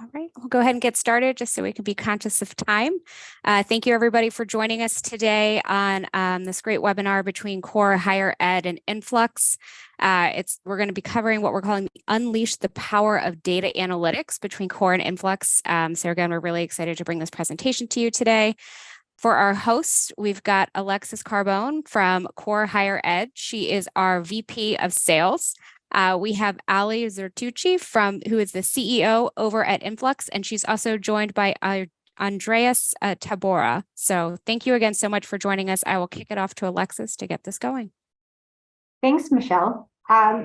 All right, we'll go ahead and get started just so we can be conscious of time. Thank you everybody for joining us today on this great webinar between Core Higher Ed and Enflux. We're going to be covering what we're calling Unleash the Power of Data Analytics between Core and Enflux. So again, we're really excited to bring this presentation to you today. For our hosts, we've got Alexis Carbone from Core Higher Ed. She is our VP of Sales. We have Ali Zertucci who is the CEO over at Enflux, and she's also joined by Andreas Tabora. So thank you again so much for joining us. I will kick it off to Alexis to get this going. Thanks, Michelle.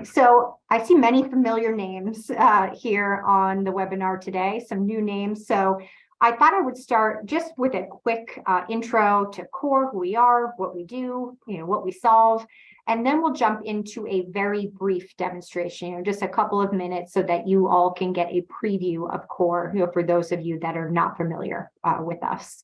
So I see many familiar names here on the webinar today, some new names. So I thought I would start just with a quick intro to Core, who we are, what we do, what we solve. And then we'll jump into a very brief demonstration, just a couple of minutes so that you all can get a preview of Core, for those of you that are not familiar with us.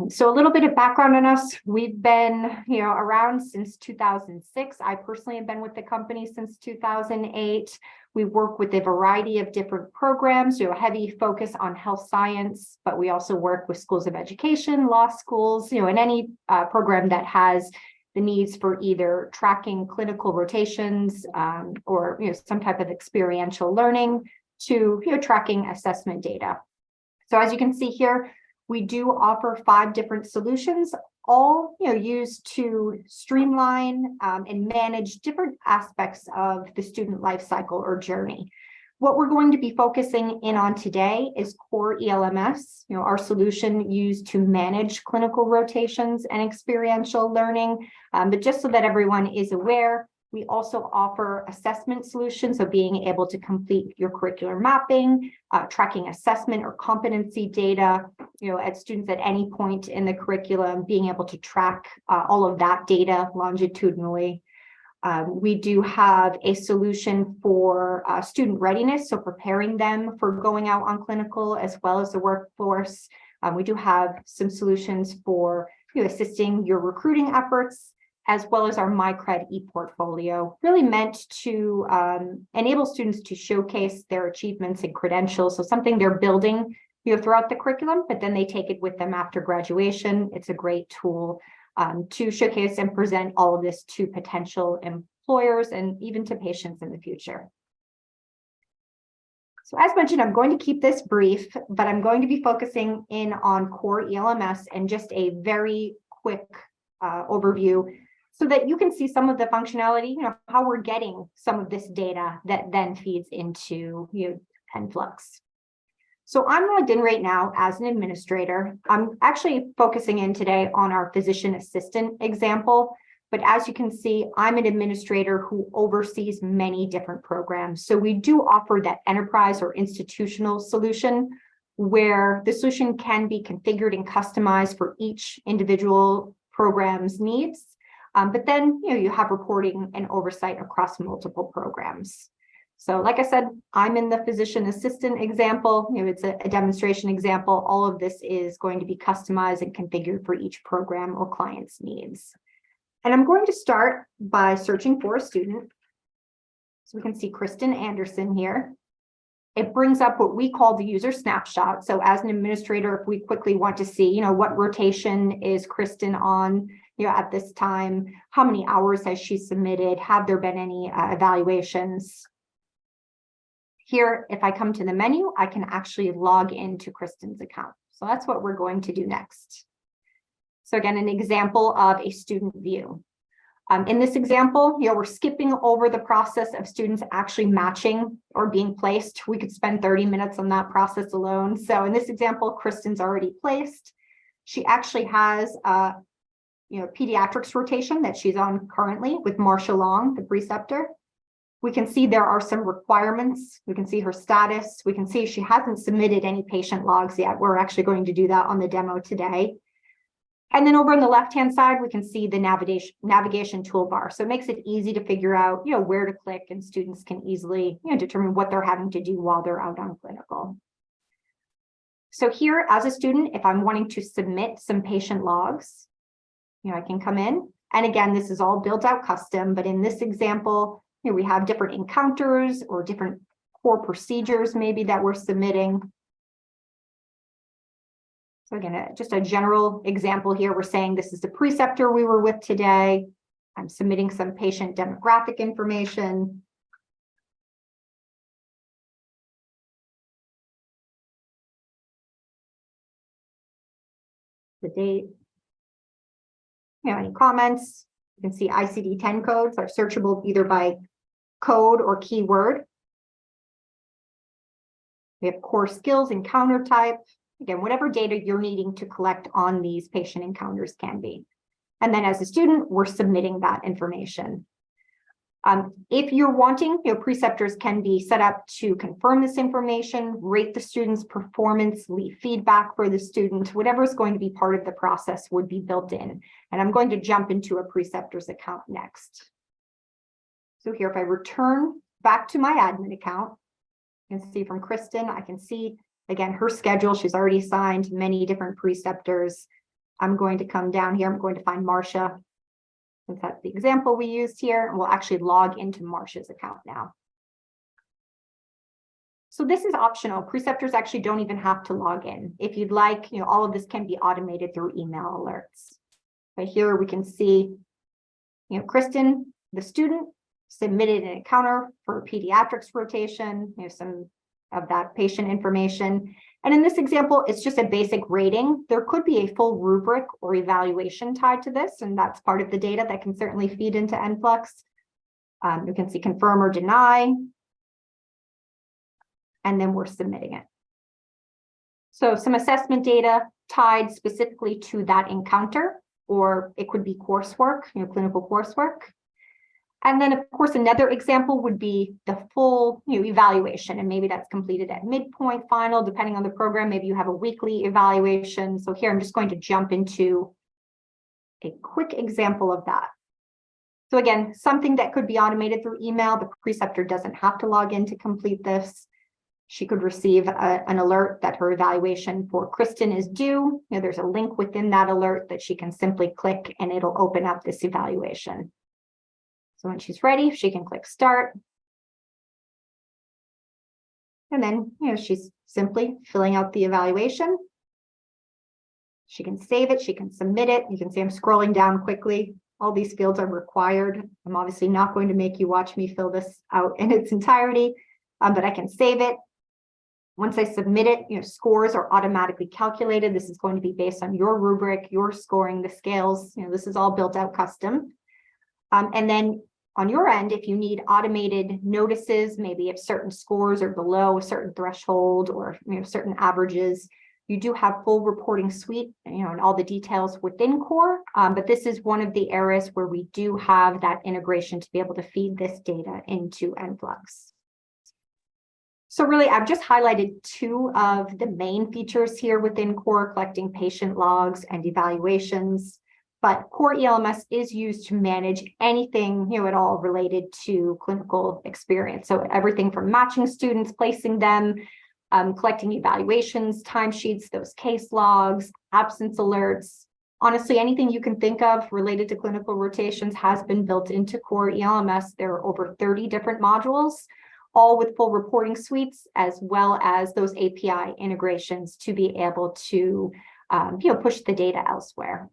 So a little bit of background on us. We've been, around since 2006. I personally have been with the company since 2008. We work with a variety of different programs, a heavy focus on health science, but we also work with schools of education, law schools, and any program that has the needs for either tracking clinical rotations or some type of experiential learning to tracking assessment data. So as you can see here, we do offer 5 different solutions, all used to streamline and manage different aspects of the student life cycle or journey. What we're going to be focusing in on today is Core ELMS, our solution used to manage clinical rotations and experiential learning. But just so that everyone is aware, we also offer assessment solutions, so being able to complete your curricular mapping, tracking assessment or competency data, at students at any point in the curriculum, being able to track all of that data longitudinally. We do have a solution for student readiness, so preparing them for going out on clinical as well as the workforce. We do have some solutions for assisting your recruiting efforts, as well as our MyCred ePortfolio, really meant to enable students to showcase their achievements and credentials. So something they're building throughout the curriculum, but then they take it with them after graduation. It's a great tool to showcase and present all of this to potential employers and even to patients in the future. So as mentioned, I'm going to keep this brief, but I'm going to be focusing in on Core ELMS and just a very quick overview so that you can see some of the functionality, how we're getting some of this data that then feeds into Enflux. So I'm logged in right now as an administrator. I'm actually focusing in today on our physician assistant example, but as you can see, I'm an administrator who oversees many different programs. So we do offer that enterprise or institutional solution where the solution can be configured and customized for each individual program's needs. But then, you have reporting and oversight across multiple programs. So like I said, I'm in the physician assistant example. It's a demonstration example. All of this is going to be customized and configured for each program or client's needs. And I'm going to start by searching for a student. So we can see Kristen Anderson here. It brings up what we call the user snapshot. So as an administrator, if we quickly want to see, what rotation is Kristen on, at this time, how many hours has she submitted? Have there been any evaluations? Here, if I come to the menu, I can actually log into Kristen's account. So that's what we're going to do next. So again, an example of a student view. In this example, we're skipping over the process of students actually matching or being placed. We could spend 30 minutes on that process alone. So in this example, Kristen's already placed. She actually has a pediatrics rotation that she's on currently with Marcia Long, the preceptor. We can see there are some requirements. We can see her status. We can see she hasn't submitted any patient logs yet. We're actually going to do that on the demo today. And then over on the left-hand side, we can see the navigation toolbar. So it makes it easy to figure out, where to click, and students can easily, determine what they're having to do while they're out on clinical. So here, as a student, if I'm wanting to submit some patient logs, I can come in. And again, this is all built out custom, but in this example, we have different encounters or different core procedures maybe that we're submitting. So again, just a general example here. We're saying this is the preceptor we were with today. I'm submitting some patient demographic information. The date. Any comments? You can see ICD-10 codes are searchable either by code or keyword. We have core skills, encounter type. Again, whatever data you're needing to collect on these patient encounters can be. And then as a student, we're submitting that information. If you're wanting, preceptors can be set up to confirm this information, rate the student's performance, leave feedback for the student, whatever is going to be part of the process would be built in. And I'm going to jump into a preceptor's account next. So here, if I return back to my admin account, you can see from Kristen, I can see, again, her schedule. She's already assigned many different preceptors. I'm going to come down here. I'm going to find Marcia. Since that's the example we used here, and we'll actually log into Marcia's account now. So this is optional. Preceptors actually don't even have to log in. If you'd like, all of this can be automated through email alerts. Right here, we can see, Kristen, the student, submitted an encounter for pediatrics rotation, some of that patient information. And in this example, it's just a basic rating. There could be a full rubric or evaluation tied to this, and that's part of the data that can certainly feed into Enflux. You can see confirm or deny, and then we're submitting it. So some assessment data tied specifically to that encounter, or it could be coursework, clinical coursework. And then, of course, another example would be the full evaluation, and maybe that's completed at midpoint, final, depending on the program. Maybe you have a weekly evaluation. So here I'm just going to jump into a quick example of that. So again, something that could be automated through email. The preceptor doesn't have to log in to complete this. She could receive an alert that her evaluation for Kristen is due. There's a link within that alert that she can simply click, and it'll open up this evaluation. So when she's ready, she can click start. And then, she's simply filling out the evaluation. She can save it, she can submit it. You can see I'm scrolling down quickly. All these fields are required. I'm obviously not going to make you watch me fill this out in its entirety, but I can save it. Once I submit it, scores are automatically calculated. This is going to be based on your rubric, your scoring, the scales. This is all built out custom. And then on your end, if you need automated notices, maybe if certain scores are below a certain threshold or certain averages, you do have full reporting suite, and all the details within Core. But this is one of the areas where we do have that integration to be able to feed this data into Enflux. So really, I've just highlighted two of the main features here within Core, collecting patient logs and evaluations. But Core ELMS is used to manage anything at all related to clinical experience. So everything from matching students, placing them, collecting evaluations, timesheets, those case logs, absence alerts. Honestly, anything you can think of related to clinical rotations has been built into Core ELMS. There are over 30 different modules, all with full reporting suites, as well as those API integrations to be able to push the data elsewhere.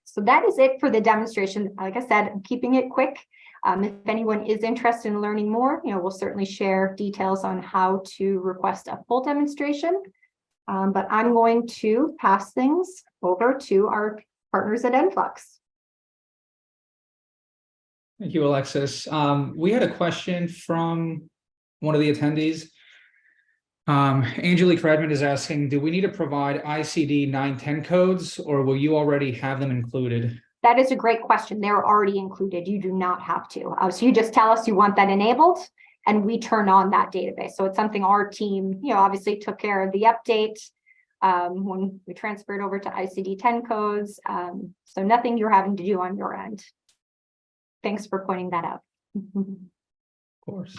So that is it for the demonstration. Like I said, I'm keeping it quick. If anyone is interested in learning more, we'll certainly share details on how to request a full demonstration. But I'm going to pass things over to our partners at Enflux. Thank you, Alexis. We had a question from one of the attendees. Angelique Redmond is asking, do we need to provide ICD 910 codes, or will you already have them included? That is a great question. They're already included. You do not have to. So you just tell us you want that enabled, and we turn on that database. So it's something our team, obviously took care of the update when we transferred over to ICD-10 codes. So nothing you're having to do on your end. Thanks for pointing that out. Of course.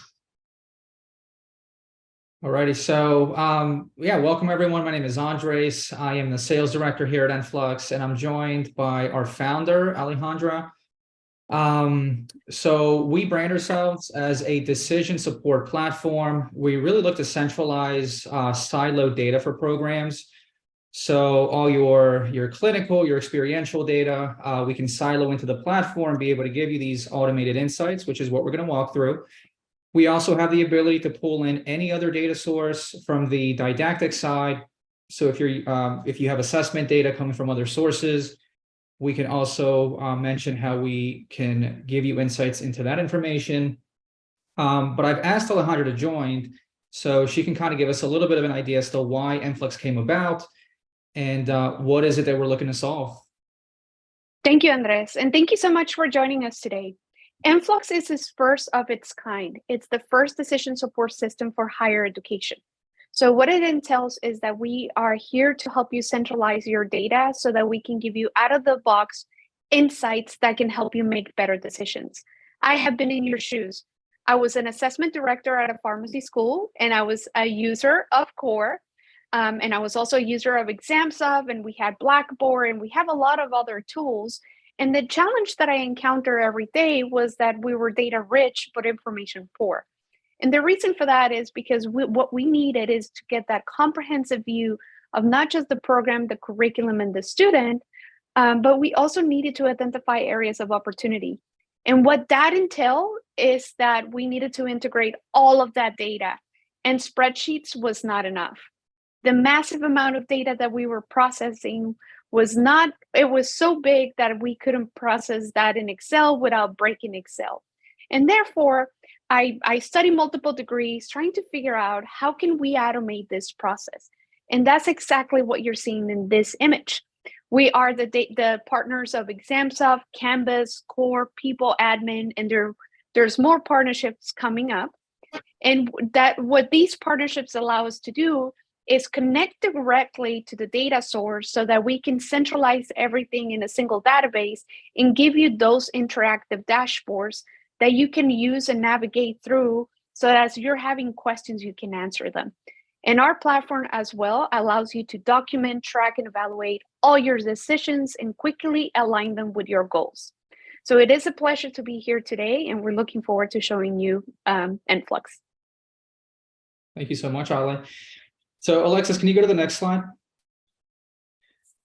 Alrighty, so welcome everyone. My name is Andres. I am the sales director here at Enflux, and I'm joined by our founder, Alejandra. So we brand ourselves as a decision support platform. We really look to centralize siloed data for programs. So all your clinical, your experiential data, we can silo into the platform, be able to give you these automated insights, which is what we're going to walk through. We also have the ability to pull in any other data source from the didactic side. So if you have assessment data coming from other sources, we can also mention how we can give you insights into that information. But I've asked Alejandra to join, so she can kind of give us a little bit of an idea as to why Enflux came about and what is it that we're looking to solve. Thank you, Andres, and thank you so much for joining us today. Enflux is the first of its kind. It's the first decision support system for higher education. So what it entails is that we are here to help you centralize your data so that we can give you out-of-the-box insights that can help you make better decisions. I have been in your shoes. I was an assessment director at a pharmacy school, and I was a user of Core, and I was also a user of ExamSoft, and we had Blackboard, and we have a lot of other tools. And the challenge that I encounter every day was that we were data rich, but information poor. And the reason for that is because what we needed is to get that comprehensive view of not just the program, the curriculum, and the student, but we also needed to identify areas of opportunity. And what that entailed is that we needed to integrate all of that data, and spreadsheets was not enough. The massive amount of data that we were processing was so big that we couldn't process that in Excel without breaking Excel. And therefore, I studied multiple degrees trying to figure out how can we automate this process. And that's exactly what you're seeing in this image. We are the partners of ExamSoft, Canvas, Core, People Admin, and there's more partnerships coming up. And that what these partnerships allow us to do is connect directly to the data source so that we can centralize everything in a single database and give you those interactive dashboards that you can use and navigate through so that as you're having questions, you can answer them. And our platform as well allows you to document, track, and evaluate all your decisions and quickly align them with your goals. So it is a pleasure to be here today, and we're looking forward to showing you Enflux. Thank you so much, Ale. So Alexis, can you go to the next slide?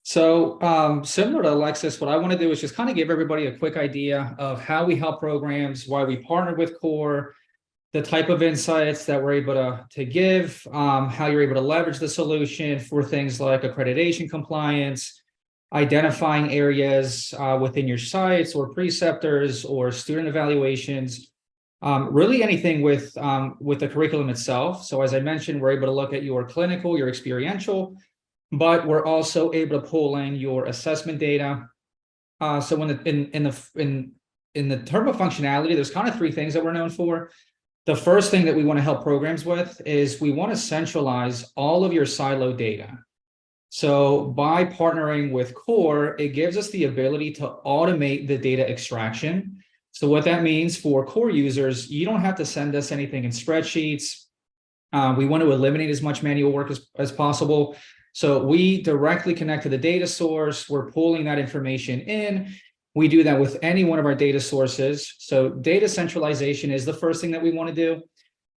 So similar to Alexis, what I want to do is just kind of give everybody a quick idea of how we help programs, why we partner with Core, the type of insights that we're able to give, how you're able to leverage the solution for things like accreditation compliance, identifying areas within your sites or preceptors or student evaluations, really anything with the curriculum itself. So as I mentioned, we're able to look at your clinical, your experiential, but we're also able to pull in your assessment data. So in the term of functionality, there's kind of three things that we're known for. The first thing that we want to help programs with is we want to centralize all of your siloed data. So by partnering with Core, it gives us the ability to automate the data extraction. So what that means for Core users, you don't have to send us anything in spreadsheets. We want to eliminate as much manual work as possible. So we directly connect to the data source. We're pulling that information in. We do that with any one of our data sources. So data centralization is the first thing that we want to do.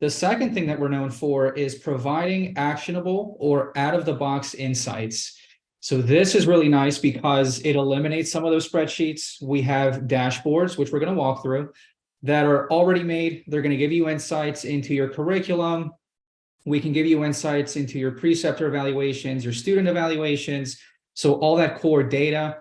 The second thing that we're known for is providing actionable or out-of-the-box insights. So this is really nice because it eliminates some of those spreadsheets. We have dashboards, which we're going to walk through, that are already made. They're going to give you insights into your curriculum. We can give you insights into your preceptor evaluations, your student evaluations. So all that core data,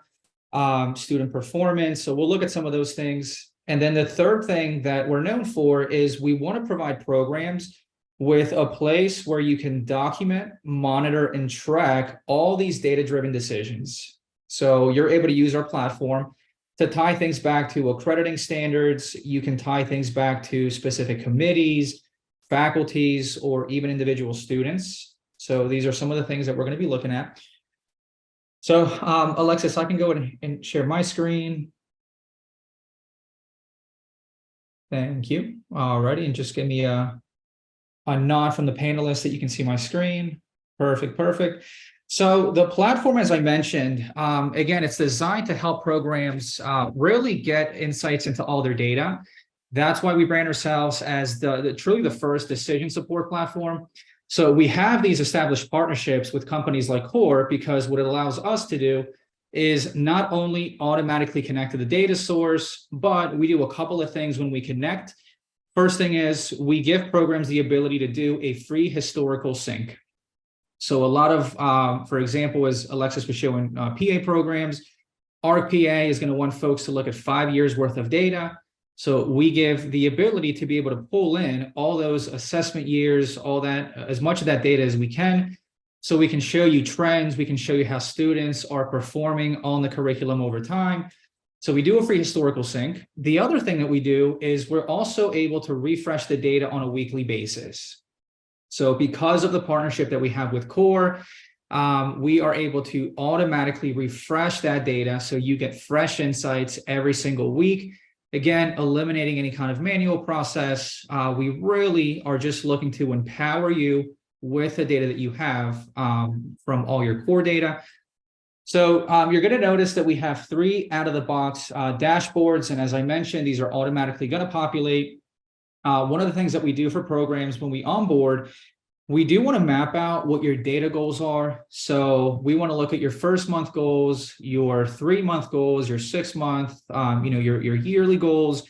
student performance. So we'll look at some of those things. And then the third thing that we're known for is we want to provide programs with a place where you can document, monitor, and track all these data-driven decisions. So you're able to use our platform to tie things back to accrediting standards. You can tie things back to specific committees, faculties, or even individual students. So these are some of the things that we're going to be looking at. So Alexis, I can go and share my screen. Thank you. All righty, and just give me a nod from the panelists that you can see my screen. Perfect, perfect. So the platform, as I mentioned, again, it's designed to help programs really get insights into all their data. That's why we brand ourselves as truly the first decision support platform. So we have these established partnerships with companies like Core, because what it allows us to do is not only automatically connect to the data source, but we do a couple of things when we connect. First thing is we give programs the ability to do a free historical sync. So a lot of, for example, as Alexis was showing, PA programs, our PA is going to want folks to look at 5 years worth of data. So we give the ability to be able to pull in all those assessment years, all that, as much of that data as we can. So we can show you trends, we can show you how students are performing on the curriculum over time. So we do a free historical sync. The other thing that we do is we're also able to refresh the data on a weekly basis. So because of the partnership that we have with Core, we are able to automatically refresh that data so you get fresh insights every single week. Again, eliminating any kind of manual process. We really are just looking to empower you with the data that you have from all your core data. So you're going to notice that we have 3 out-of-the-box dashboards. And as I mentioned, these are automatically going to populate. One of the things that we do for programs when we onboard, we do want to map out what your data goals are. So we want to look at your first month goals, your 3-month goals, your 6-month, your yearly goals.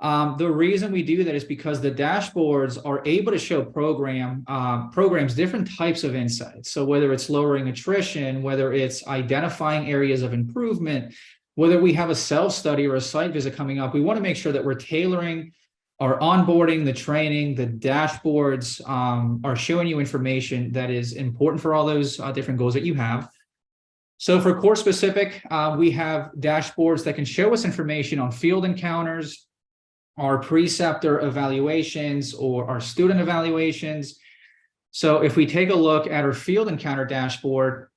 The reason we do that is because the dashboards are able to show programs different types of insights. So whether it's lowering attrition, whether it's identifying areas of improvement, whether we have a self-study or a site visit coming up, we want to make sure that we're tailoring our onboarding, the training, the dashboards are showing you information that is important for all those different goals that you have. So for core specific, we have dashboards that can show us information on field encounters, our preceptor evaluations, or our student evaluations. So if we take a look at our field encounter dashboard,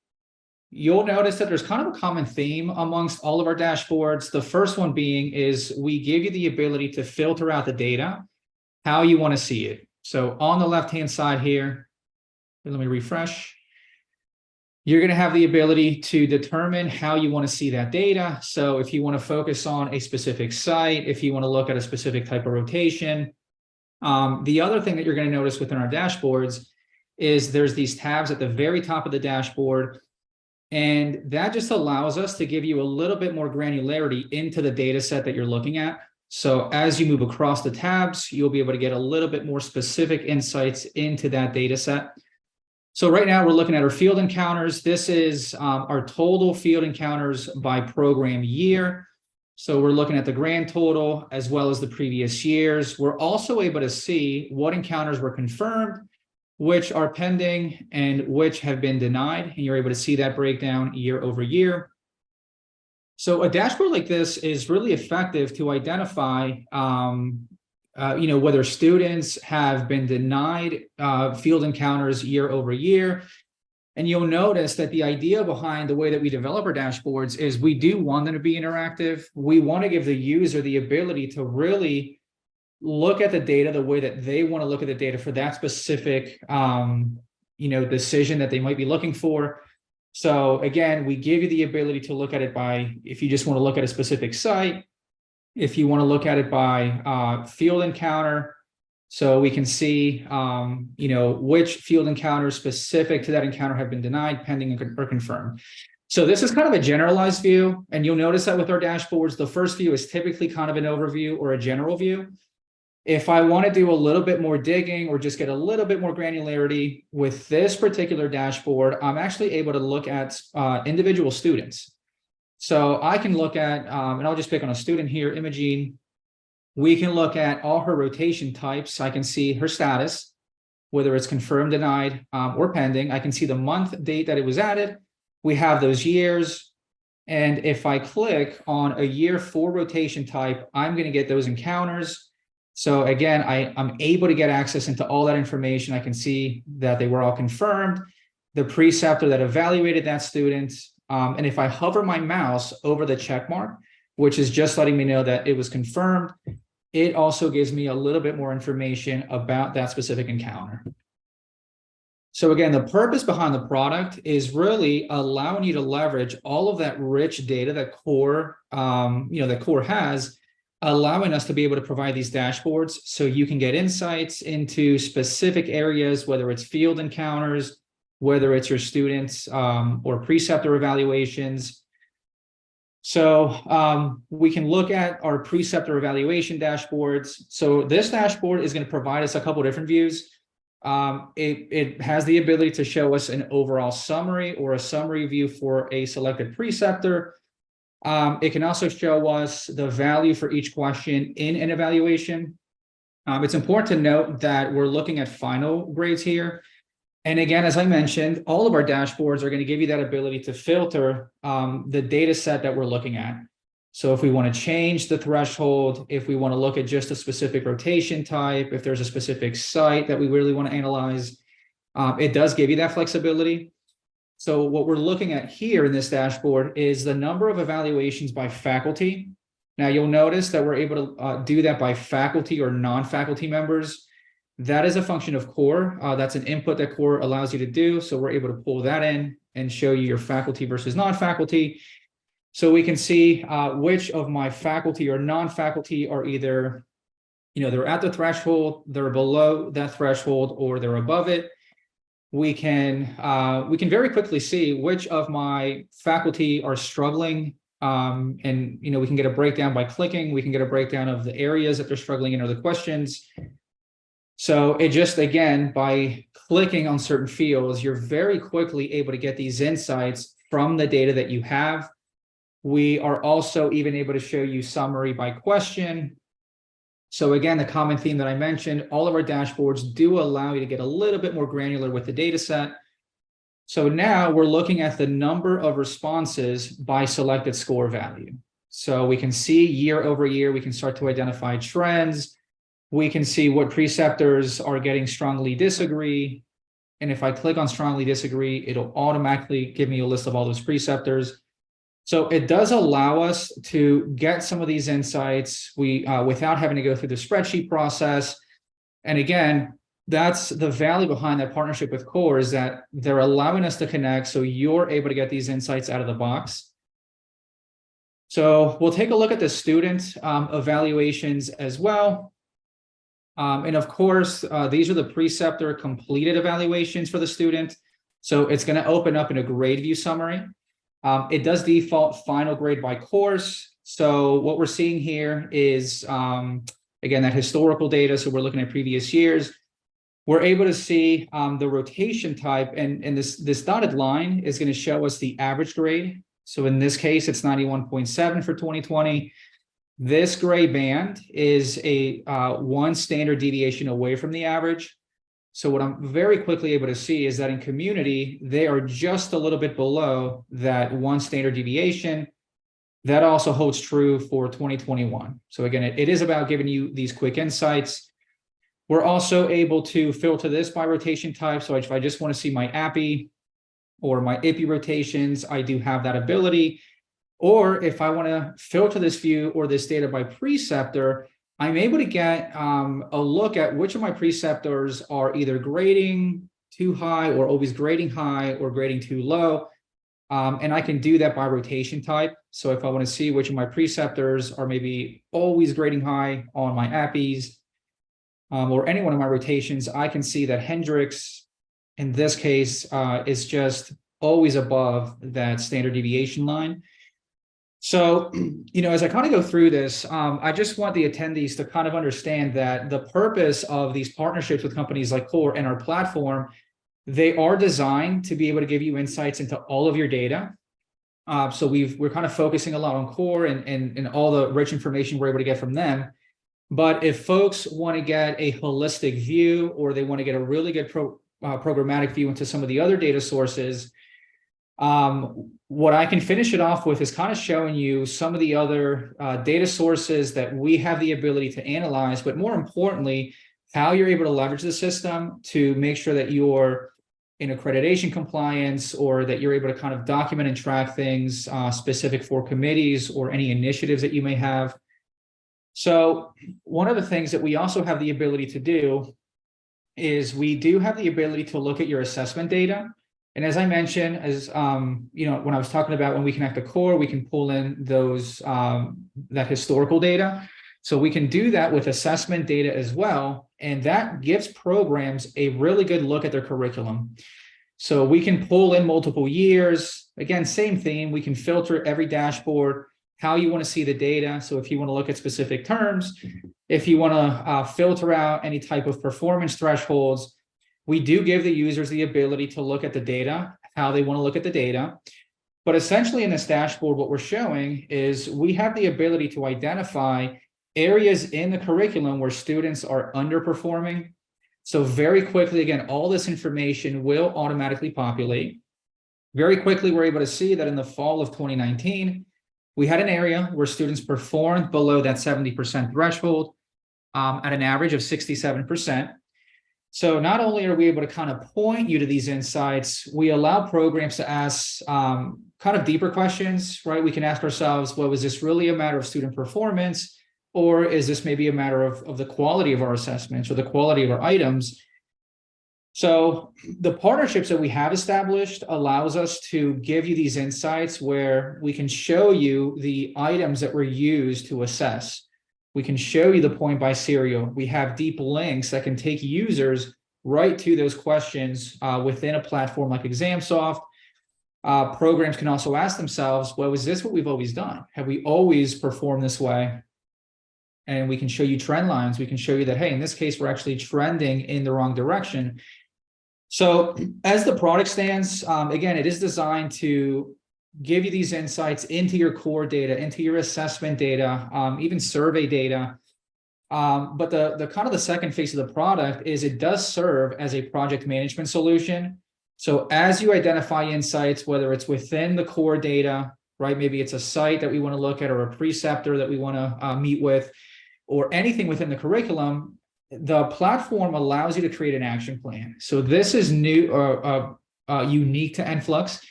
you'll notice that there's kind of a common theme amongst all of our dashboards. The first one being is we give you the ability to filter out the data, how you want to see it. So on the left-hand side here, let me refresh. You're going to have the ability to determine how you want to see that data. So if you want to focus on a specific site, if you want to look at a specific type of rotation. The other thing that you're going to notice within our dashboards is there's these tabs at the very top of the dashboard. And that just allows us to give you a little bit more granularity into the data set that you're looking at. So as you move across the tabs, you'll be able to get a little bit more specific insights into that data set. So right now we're looking at our field encounters. This is our total field encounters by program year. So we're looking at the grand total as well as the previous years. We're also able to see what encounters were confirmed, which are pending, and which have been denied. And you're able to see that breakdown year over year. So a dashboard like this is really effective to identify whether students have been denied field encounters year over year. And you'll notice that the idea behind the way that we develop our dashboards is we do want them to be interactive. We want to give the user the ability to really look at the data the way that they want to look at the data for that specific decision that they might be looking for. So again, we give you the ability to look at it by, if you just want to look at a specific site, if you want to look at it by field encounter. So we can see which field encounters specific to that encounter have been denied, pending, or confirmed. So this is kind of a generalized view, and you'll notice that with our dashboards, the first view is typically kind of an overview or a general view. If I want to do a little bit more digging or just get a little bit more granularity with this particular dashboard, I'm actually able to look at individual students. So I can look at, and I'll just pick on a student here, Imogene. We can look at all her rotation types. I can see her status, whether it's confirmed, denied, or pending. I can see the month, date that it was added. We have those years. And if I click on a year 4 rotation type, I'm going to get those encounters. So again, I'm able to get access into all that information. I can see that they were all confirmed, the preceptor that evaluated that student. And if I hover my mouse over the check mark, which is just letting me know that it was confirmed, it also gives me a little bit more information about that specific encounter. So again, the purpose behind the product is really allowing you to leverage all of that rich data that Core, that Core has, allowing us to be able to provide these dashboards so you can get insights into specific areas, whether it's field encounters, whether it's your students or preceptor evaluations. So we can look at our preceptor evaluation dashboards. So this dashboard is going to provide us a couple of different views. It has the ability to show us an overall summary or a summary view for a selected preceptor. It can also show us the value for each question in an evaluation. It's important to note that we're looking at final grades here. And again, as I mentioned, all of our dashboards are going to give you that ability to filter the data set that we're looking at. So if we want to change the threshold, if we want to look at just a specific rotation type, if there's a specific site that we really want to analyze, it does give you that flexibility. So what we're looking at here in this dashboard is the number of evaluations by faculty. Now you'll notice that we're able to do that by faculty or non-faculty members. That is a function of Core. That's an input that Core allows you to do. So we're able to pull that in and show you your faculty versus non-faculty. So we can see which of my faculty or non-faculty are either, they're at the threshold, they're below that threshold, or they're above it. We can very quickly see which of my faculty are struggling. And we can get a breakdown by clicking. We can get a breakdown of the areas that they're struggling in or the questions. So it just, again, by clicking on certain fields, you're very quickly able to get these insights from the data that you have. We are also even able to show you summary by question. So again, the common theme that I mentioned, all of our dashboards do allow you to get a little bit more granular with the data set. So now we're looking at the number of responses by selected score value. So we can see year over year, we can start to identify trends. We can see what preceptors are getting strongly disagree. And if I click on strongly disagree, it'll automatically give me a list of all those preceptors. So it does allow us to get some of these insights without having to go through the spreadsheet process. And again, that's the value behind that partnership with Core, is that they're allowing us to connect so you're able to get these insights out of the box. So we'll take a look at the student evaluations as well. And of course, these are the preceptor completed evaluations for the student. So it's going to open up in a grade view summary. It does default final grade by course. So what we're seeing here is, again, that historical data. So we're looking at previous years. We're able to see the rotation type, and this dotted line is going to show us the average grade. So in this case, it's 91.7 for 2020. This gray band is a 1 standard deviation away from the average. So what I'm very quickly able to see is that in community, they are just a little bit below that 1 standard deviation. That also holds true for 2021. So again, it is about giving you these quick insights. We're also able to filter this by rotation type. So if I just want to see my API or my IPI rotations, I do have that ability. Or if I want to filter this view or this data by preceptor, I'm able to get a look at which of my preceptors are either grading too high or always grading high or grading too low. And I can do that by rotation type. So if I want to see which of my preceptors are maybe always grading high on my APIs or any one of my rotations, I can see that Hendrix, in this case, is just always above that standard deviation line. So, as I kind of go through this, I just want the attendees to kind of understand that the purpose of these partnerships with companies like Core and our platform, they are designed to be able to give you insights into all of your data. So we're kind of focusing a lot on Core and all the rich information we're able to get from them. But if folks want to get a holistic view, or they want to get a really good programmatic view into some of the other data sources, what I can finish it off with is kind of showing you some of the other data sources that we have the ability to analyze, but more importantly, how you're able to leverage the system to make sure that you're in accreditation compliance, or that you're able to kind of document and track things specific for committees or any initiatives that you may have. So one of the things that we also have the ability to do is we do have the ability to look at your assessment data. And as I mentioned, as when I was talking about when we connect the core, we can pull in those that historical data. So we can do that with assessment data as well. And that gives programs a really good look at their curriculum. So we can pull in multiple years. Again, same theme. We can filter every dashboard, how you want to see the data. So if you want to look at specific terms, if you want to filter out any type of performance thresholds, we do give the users the ability to look at the data, how they want to look at the data. But essentially in this dashboard, what we're showing is we have the ability to identify areas in the curriculum where students are underperforming. So very quickly, again, all this information will automatically populate. Very quickly, we're able to see that in the fall of 2019, we had an area where students performed below that 70% threshold at an average of 67%. So not only are we able to kind of point you to these insights, we allow programs to ask kind of deeper questions, right? We can ask ourselves, well, is this really a matter of student performance? Or is this maybe a matter of the quality of our assessments or the quality of our items? So the partnerships that we have established allows us to give you these insights where we can show you the items that were used to assess. We can show you the point by serial. We have deep links that can take users right to those questions within a platform like ExamSoft. Programs can also ask themselves, well, is this what we've always done? Have we always performed this way? And we can show you trend lines. We can show you that, hey, in this case, we're actually trending in the wrong direction. So as the product stands, again, it is designed to give you these insights into your core data, into your assessment data, even survey data. But the kind of the second phase of the product is it does serve as a project management solution. So as you identify insights, whether it's within the core data, right? Maybe it's a site that we want to look at or a preceptor that we want to meet with, or anything within the curriculum, the platform allows you to create an action plan. So this is new, unique to Enflux.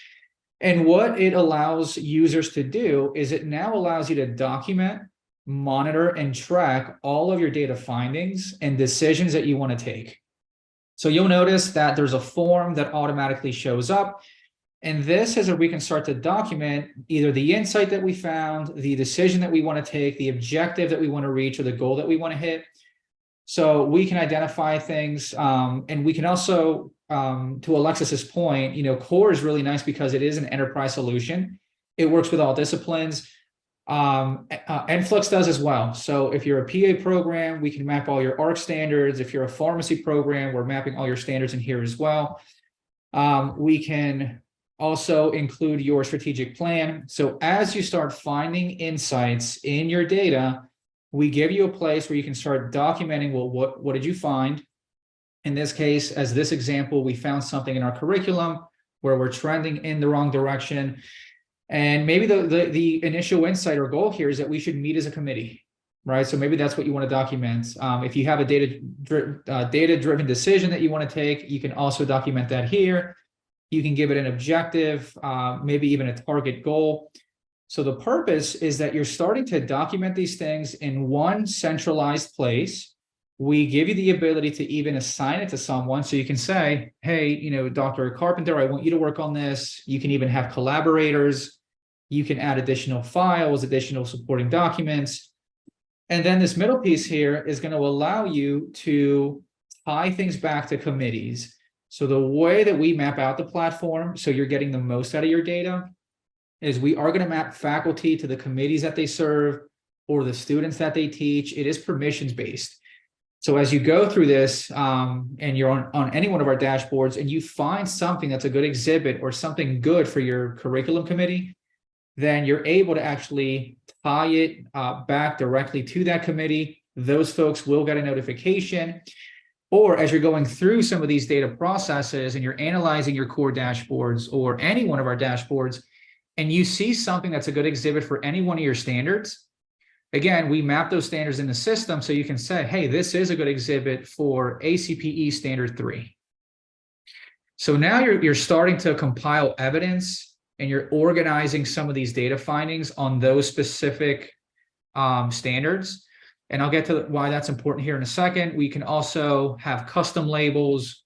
And what it allows users to do is it now allows you to document, monitor, and track all of your data findings and decisions that you want to take. So you'll notice that there's a form that automatically shows up. And this is where we can start to document either the insight that we found, the decision that we want to take, the objective that we want to reach, or the goal that we want to hit. So we can identify things, and we can also, to Alexis's point, core is really nice because it is an enterprise solution. It works with all disciplines. Enflux does as well. So if you're a PA program, we can map all your ARC standards. If you're a pharmacy program, we're mapping all your standards in here as well. We can also include your strategic plan. So as you start finding insights in your data, we give you a place where you can start documenting, well, what did you find? In this case, as this example, we found something in our curriculum where we're trending in the wrong direction. And maybe the initial insight or goal here is that we should meet as a committee, right? So maybe that's what you want to document. If you have a data-driven decision that you want to take, you can also document that here. You can give it an objective, maybe even a target goal. So the purpose is that you're starting to document these things in one centralized place. We give you the ability to even assign it to someone. So you can say, hey, Dr. Carpenter, I want you to work on this. You can even have collaborators. You can add additional files, additional supporting documents. And then this middle piece here is going to allow you to tie things back to committees. So the way that we map out the platform, so you're getting the most out of your data, is we are going to map faculty to the committees that they serve or the students that they teach. It is permissions based. So as you go through this and you're on any one of our dashboards and you find something that's a good exhibit or something good for your curriculum committee, then you're able to actually tie it back directly to that committee. Those folks will get a notification. Or as you're going through some of these data processes and you're analyzing your core dashboards or any one of our dashboards, and you see something that's a good exhibit for any one of your standards, again, we map those standards in the system so you can say, hey, this is a good exhibit for ACPE Standard 3. So now you're starting to compile evidence and you're organizing some of these data findings on those specific standards. And I'll get to why that's important here in a second. We can also have custom labels,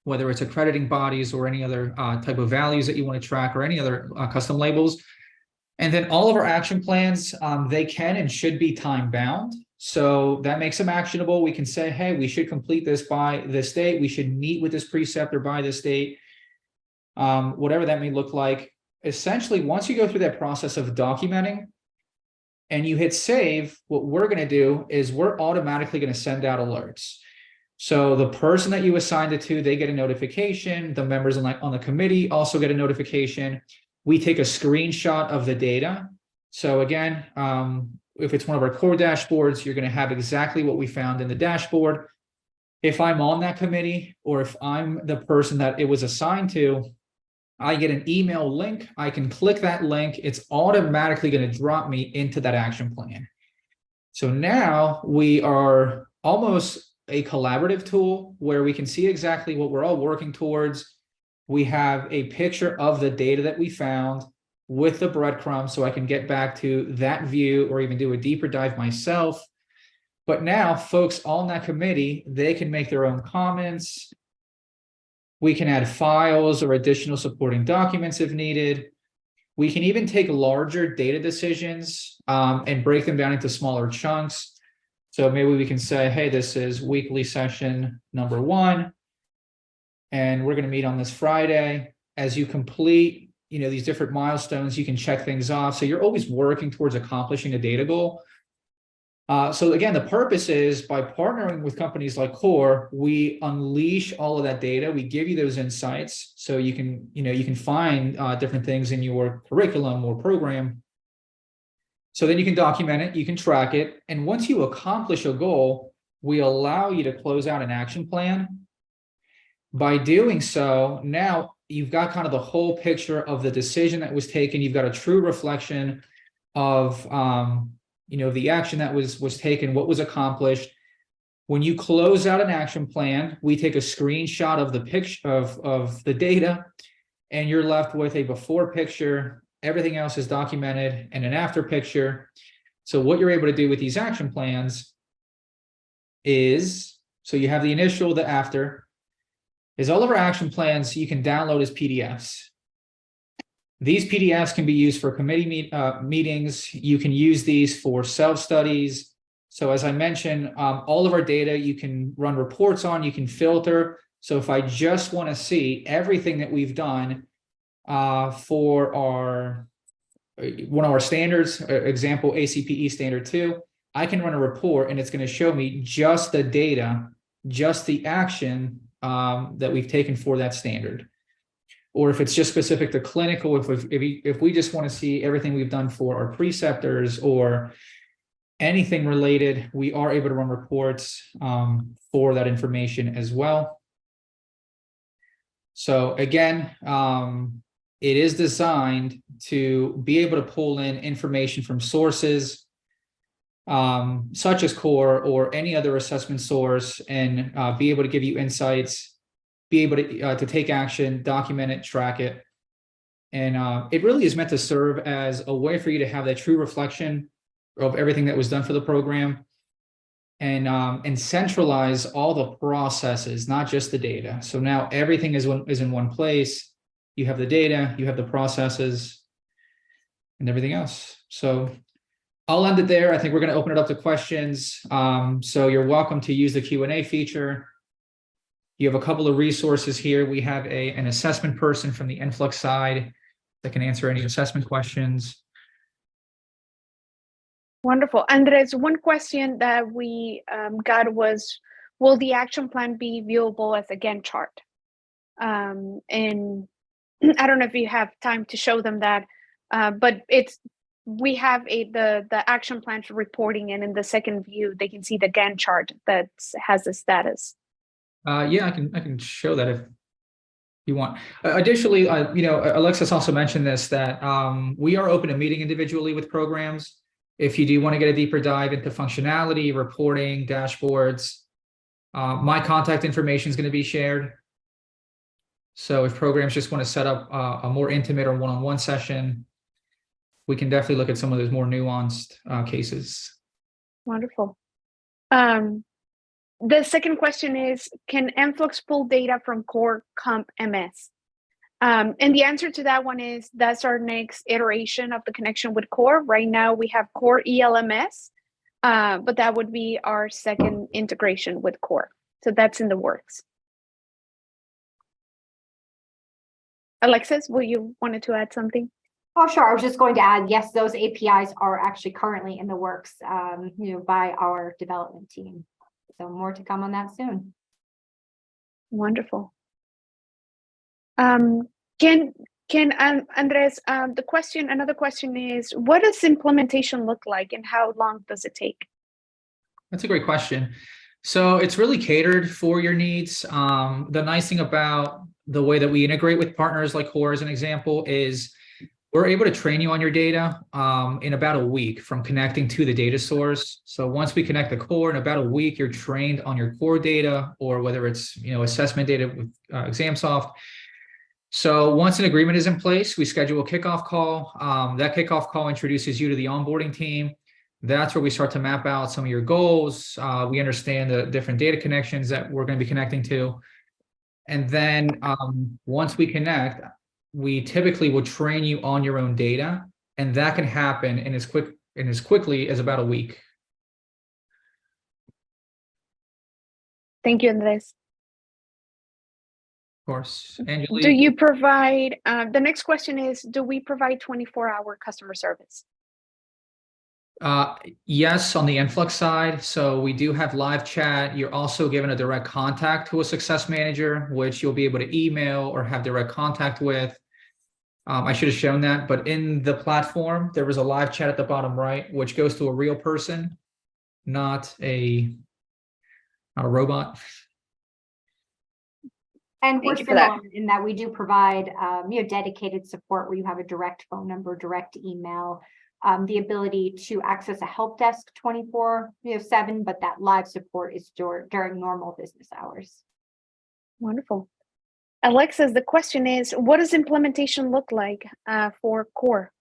whether it's accrediting bodies or any other type of values that you want to track or any other custom labels. And then all of our action plans, they can and should be time bound. So that makes them actionable. We can say, hey, we should complete this by this date. We should meet with this preceptor by this date, whatever that may look like. Essentially, once you go through that process of documenting and you hit save, what we're going to do is we're automatically going to send out alerts. So the person that you assigned it to, they get a notification. The members on the committee also get a notification. We take a screenshot of the data. So again, if it's one of our core dashboards, you're going to have exactly what we found in the dashboard. If I'm on that committee or if I'm the person that it was assigned to, I get an email link. I can click that link. It's automatically going to drop me into that action plan. So now we are almost a collaborative tool where we can see exactly what we're all working towards. We have a picture of the data that we found with the breadcrumbs, so I can get back to that view or even do a deeper dive myself. But now folks on that committee, they can make their own comments. We can add files or additional supporting documents if needed. We can even take larger data decisions and break them down into smaller chunks. So maybe we can say, hey, this is weekly session number 1, and we're going to meet on this Friday. As you complete, these different milestones, you can check things off. So you're always working towards accomplishing a data goal. So again, the purpose is by partnering with companies like Core, we unleash all of that data. We give you those insights so you can find different things in your curriculum or program. So then you can document it, you can track it. And once you accomplish a goal, we allow you to close out an action plan. By doing so, now you've got kind of the whole picture of the decision that was taken. You've got a true reflection of the action that was taken, what was accomplished. When you close out an action plan, we take a screenshot of the picture of the data, and you're left with a before picture. Everything else is documented, and an after picture. So what you're able to do with these action plans is, so you have the initial, the after, is all of our action plans you can download as PDFs. These PDFs can be used for committee meetings. You can use these for self-studies. So as I mentioned, all of our data you can run reports on, you can filter. So if I just want to see everything that we've done for one of our standards, example ACPE standard 2, I can run a report and it's going to show me just the data, just the action that we've taken for that standard. Or if it's just specific to clinical, if we just want to see everything we've done for our preceptors or anything related, we are able to run reports for that information as well. So again, it is designed to be able to pull in information from sources such as Core or any other assessment source and be able to give you insights, be able to take action, document it, track it. And it really is meant to serve as a way for you to have that true reflection of everything that was done for the program and centralize all the processes, not just the data. So now everything is in one place. You have the data, you have the processes, and everything else. So I'll end it there. I think we're going to open it up to questions. So you're welcome to use the Q&A feature. You have a couple of resources here. We have an assessment person from the Enflux side that can answer any assessment questions. Wonderful. Andres, one question that we got was, will the action plan be viewable as a Gantt chart? And I don't know if you have time to show them that, but we have the action plan for reporting, and in the second view, they can see the Gantt chart that has the status. Yeah, I can show that if you want. Additionally, Alexis also mentioned this, that we are open to meeting individually with programs. If you do want to get a deeper dive into functionality, reporting, dashboards, my contact information is going to be shared. So if programs just want to set up a more intimate or one-on-one session, we can definitely look at some of those more nuanced cases. Wonderful. The second question is, can Enflux pull data from Core Comp MS? And the answer to that one is that's our next iteration of the connection with Core. Right now we have Core ELMS, but that would be our second integration with Core. So that's in the works. Alexis, will you wanted to add something? Oh, sure. I was just going to add, yes, those APIs are actually currently in the works, by our development team. So more to come on that soon. Wonderful. Can Andres, another question is, what does implementation look like and how long does it take? That's a great question. So it's really catered for your needs. The nice thing about the way that we integrate with partners like Core, as an example, is we're able to train you on your data in about a week from connecting to the data source. So once we connect the Core, in about a week, you're trained on your Core data, or whether it's assessment data with ExamSoft. So once an agreement is in place, we schedule a kickoff call. That kickoff call introduces you to the onboarding team. That's where we start to map out some of your goals. We understand the different data connections that we're going to be connecting to. And then once we connect, we typically will train you on your own data, and that can happen in as quickly as about a week. Thank you, Andres. Of course. Angelique, Do you provide, the next question is, do we provide 24-hour customer service? yes, on the Enflux side. So we do have live chat. You're also given a direct contact to a success manager, which you'll be able to email or have direct contact with. I should have shown that, but in the platform, there was a live chat at the bottom right, which goes to a real person, not a robot. And we're Thank you for that. similar in that we do provide, dedicated support where you have a direct phone number, direct email, the ability to access a help desk 24/7, but that live support is during normal business hours. Wonderful. Alexis, the question is, what does implementation look like for Core?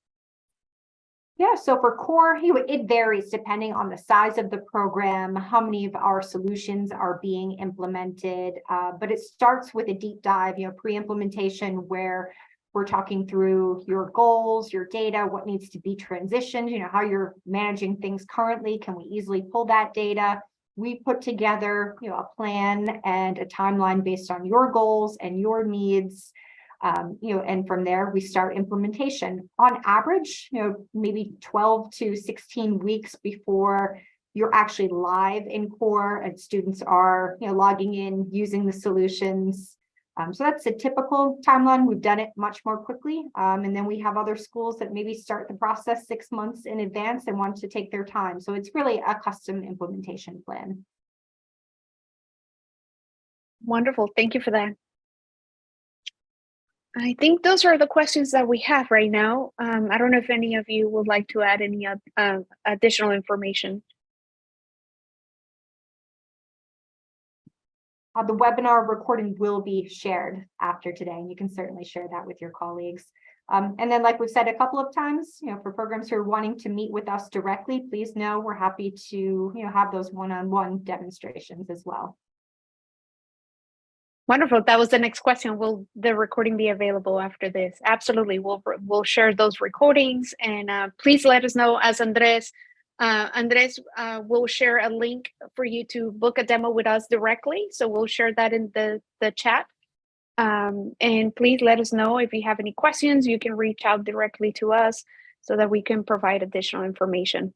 Yeah, so for Core, it varies depending on the size of the program, how many of our solutions are being implemented, but it starts with a deep dive, pre-implementation, where we're talking through your goals, your data, what needs to be transitioned, how you're managing things currently. Can we easily pull that data? We put together, a plan and a timeline based on your goals and your needs. And from there we start implementation. On average, maybe 12 to 16 weeks before you're actually live in Core and students are, logging in, using the solutions. So that's a typical timeline. We've done it much more quickly. And then we have other schools that maybe start the process 6 months in advance and want to take their time. So it's really a custom implementation plan. Wonderful. Thank you for that. I think those are the questions that we have right now. I don't know if any of you would like to add any additional information. The webinar recording will be shared after today, and you can certainly share that with your colleagues. And then, like we've said a couple of times, for programs who are wanting to meet with us directly, please know we're happy to, have those one-on-one demonstrations as well. Wonderful. That was the next question. Will the recording be available after this? Absolutely. We'll share those recordings, and please let us know. As Andres will share a link for you to book a demo with us directly. So we'll share that in the chat. And please let us know if you have any questions. You can reach out directly to us so that we can provide additional information.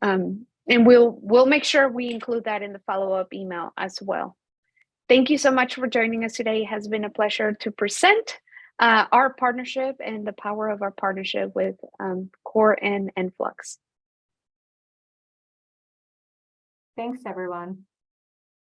And we'll make sure we include that in the follow-up email as well. Thank you so much for joining us today. It has been a pleasure to present our partnership and the power of our partnership with Core and Enflux. Thanks, everyone.